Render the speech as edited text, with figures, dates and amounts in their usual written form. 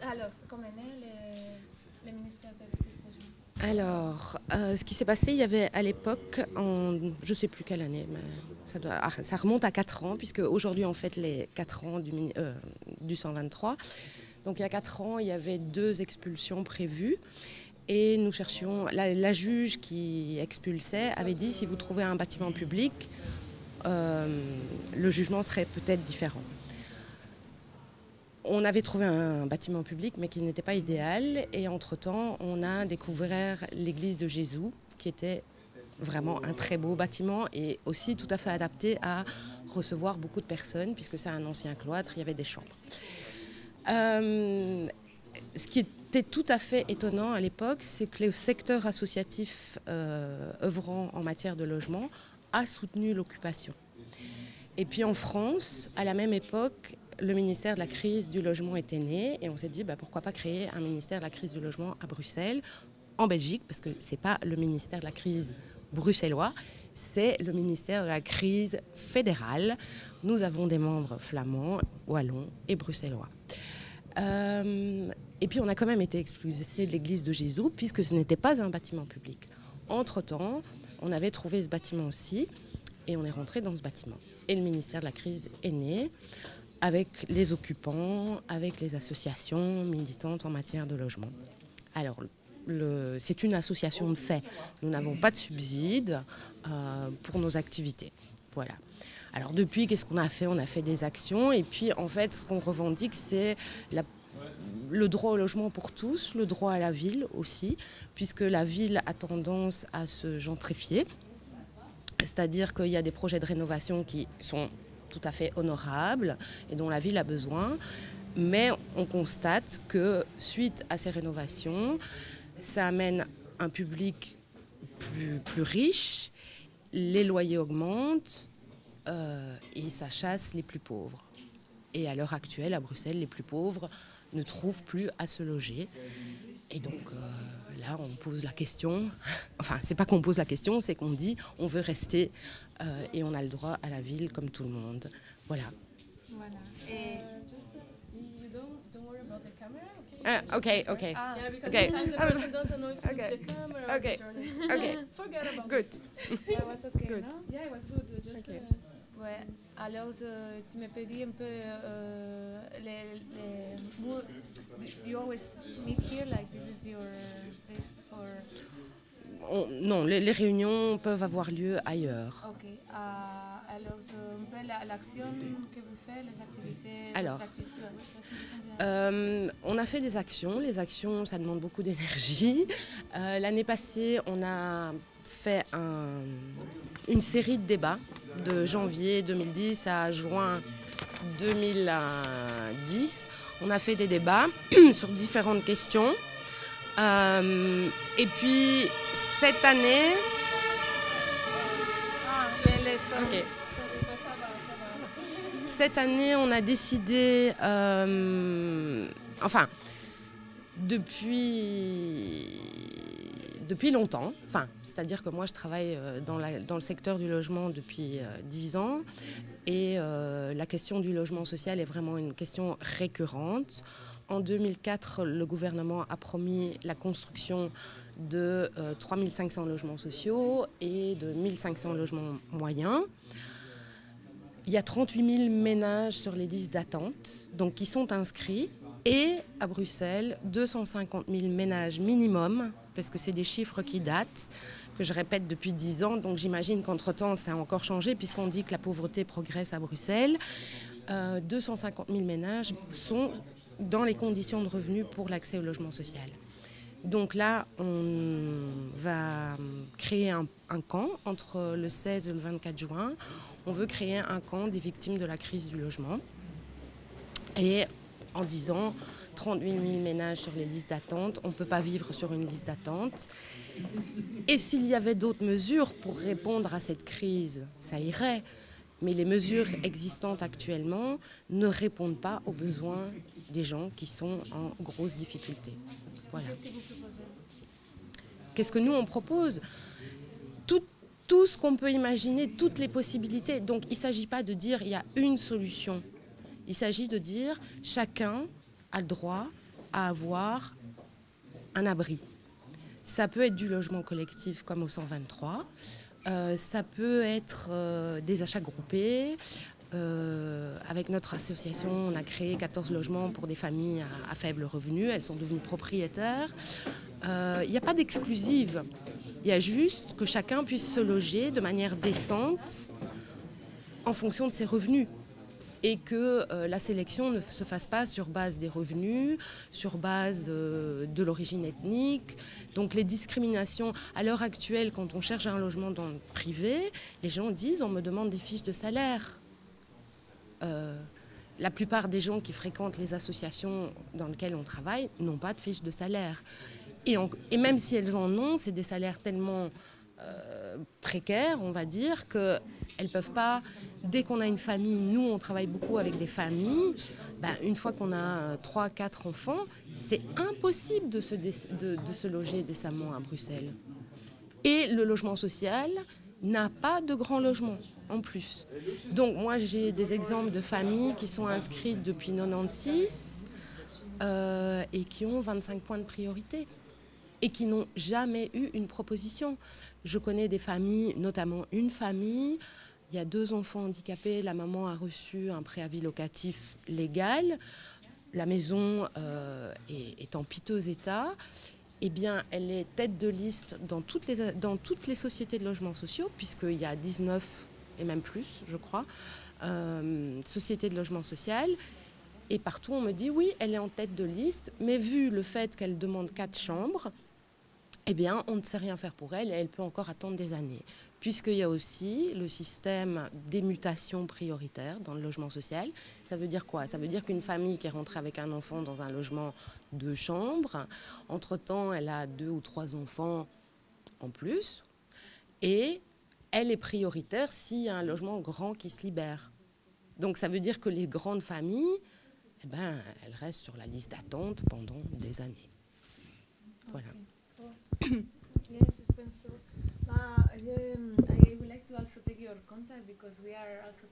Alors, comment est né le ministère de l'Éducation? Alors, ce qui s'est passé, il y avait à l'époque, je ne sais plus quelle année, mais ça remonte à 4 ans, puisque aujourd'hui on fête les 4 ans du 123. Donc il y a 4 ans, il y avait 2 expulsions prévues. Et nous cherchions, la juge qui expulsait avait dit, si vous trouvez un bâtiment public, le jugement serait peut-être différent. On avait trouvé un bâtiment public, mais qui n'était pas idéal. Et entre-temps, on a découvert l'église de Jésus, qui était vraiment un très beau bâtiment et aussi tout à fait adapté à recevoir beaucoup de personnes, puisque c'est un ancien cloître, il y avait des chambres. Ce qui était tout à fait étonnant à l'époque, c'est que le secteur associatif œuvrant en matière de logement a soutenu l'occupation. Et puis en France, à la même époque, le ministère de la crise du logement était né et on s'est dit pourquoi pas créer un ministère de la crise du logement à Bruxelles, en Belgique, parce que ce n'est pas le ministère de la crise bruxellois, c'est le ministère de la crise fédérale. Nous avons des membres flamands, wallons et bruxellois. Et puis on a quand même été expulsés de l'église de Jésus puisque ce n'était pas un bâtiment public. Entre-temps, on avait trouvé ce bâtiment aussi et on est rentré dans ce bâtiment. Et le ministère de la crise est né avec les occupants, avec les associations militantes en matière de logement. Alors, c'est une association de fait. Nous n'avons pas de subsides pour nos activités. Voilà. Alors depuis, qu'est-ce qu'on a fait? On a fait des actions et puis en fait, ce qu'on revendique, c'est le droit au logement pour tous, le droit à la ville aussi, puisque la ville a tendance à se gentrifier. C'est-à-dire qu'il y a des projets de rénovation qui sont tout à fait honorables et dont la ville a besoin. Mais on constate que suite à ces rénovations, ça amène un public plus riche, les loyers augmentent et ça chasse les plus pauvres. Et à l'heure actuelle, à Bruxelles, les plus pauvres ne trouvent plus à se loger. Et donc là, on pose la question, enfin, c'est pas qu'on pose la question, c'est qu'on dit on veut rester et on a le droit à la ville comme tout le monde. Voilà. Voilà. Et don't worry about the camera, Okay, okay. Yeah, because Okay. sometimes the person doesn't know if it's Okay. the camera or Okay. the journalist. Okay. Forget about Good. it. That was okay, Good. no? Yeah, it was good. Just Okay. Ouais. Alors, tu me peux dire un peu you always meet here, like this is your place for... Non, les réunions peuvent avoir lieu ailleurs. Ok. Alors, un peu l'action que vous faites, les activités... Alors, on a fait des actions. Les actions, ça demande beaucoup d'énergie. L'année passée, on a fait une série de débats de janvier 2010 à juin 2010. On a fait des débats sur différentes questions. Et puis, cette année... Okay. Cette année, on a décidé, enfin, depuis longtemps, enfin, c'est-à-dire que moi je travaille dans le secteur du logement depuis 10 ans et la question du logement social est vraiment une question récurrente. En 2004, le gouvernement a promis la construction de 3500 logements sociaux et de 1500 logements moyens. Il y a 38 000 ménages sur les listes d'attente, donc qui sont inscrits. Et à Bruxelles, 250 000 ménages minimum, parce que c'est des chiffres qui datent, que je répète depuis 10 ans. Donc j'imagine qu'entre-temps, ça a encore changé, puisqu'on dit que la pauvreté progresse à Bruxelles. 250 000 ménages sont dans les conditions de revenus pour l'accès au logement social. Donc là, on va créer un camp entre le 16 et le 24 juin. On veut créer un camp des victimes de la crise du logement. Et en disant 38 000 ménages sur les listes d'attente, on ne peut pas vivre sur une liste d'attente. Et s'il y avait d'autres mesures pour répondre à cette crise, ça irait. Mais les mesures existantes actuellement ne répondent pas aux besoins des gens qui sont en grosse difficulté. Voilà. Qu'est-ce que nous on propose? Tout ce qu'on peut imaginer, toutes les possibilités. Donc il ne s'agit pas de dire il y a une solution. Il s'agit de dire chacun a le droit à avoir un abri. Ça peut être du logement collectif comme au 123, ça peut être des achats groupés. Avec notre association, on a créé 14 logements pour des familles à faible revenu. Elles sont devenues propriétaires. Il n'y a pas d'exclusive. Il y a juste que chacun puisse se loger de manière décente en fonction de ses revenus. Et que la sélection ne se fasse pas sur base des revenus, sur base de l'origine ethnique. Donc les discriminations, à l'heure actuelle, quand on cherche un logement dans le privé, les gens disent on me demande des fiches de salaire. La plupart des gens qui fréquentent les associations dans lesquelles on travaille n'ont pas de fiches de salaire. Et même si elles en ont, c'est des salaires tellement précaires, on va dire, qu'elles ne peuvent pas, dès qu'on a une famille, nous on travaille beaucoup avec des familles, une fois qu'on a 3-4 enfants, c'est impossible de se loger décemment à Bruxelles. Et le logement social n'a pas de grand logement en plus. Donc moi j'ai des exemples de familles qui sont inscrites depuis 96 et qui ont 25 points de priorité et qui n'ont jamais eu une proposition. Je connais des familles, notamment une famille, il y a 2 enfants handicapés, la maman a reçu un préavis locatif légal, la maison est en piteux état. Eh bien, elle est tête de liste dans toutes les sociétés de logements sociaux, puisqu'il y a 19, et même plus, je crois, sociétés de logement social. Et partout, on me dit, oui, elle est en tête de liste, mais vu le fait qu'elle demande 4 chambres, eh bien, on ne sait rien faire pour elle et elle peut encore attendre des années. Puisqu'il y a aussi le système des mutations prioritaires dans le logement social. Ça veut dire quoi? Ça veut dire qu'une famille qui est rentrée avec un enfant dans un logement 2 chambres, entre-temps, elle a 2 ou 3 enfants en plus, et elle est prioritaire s'il y a un logement grand qui se libère. Donc ça veut dire que les grandes familles, elles restent sur la liste d'attente pendant des années. Voilà. Yes, I think so. I would like to also take your contact because we are also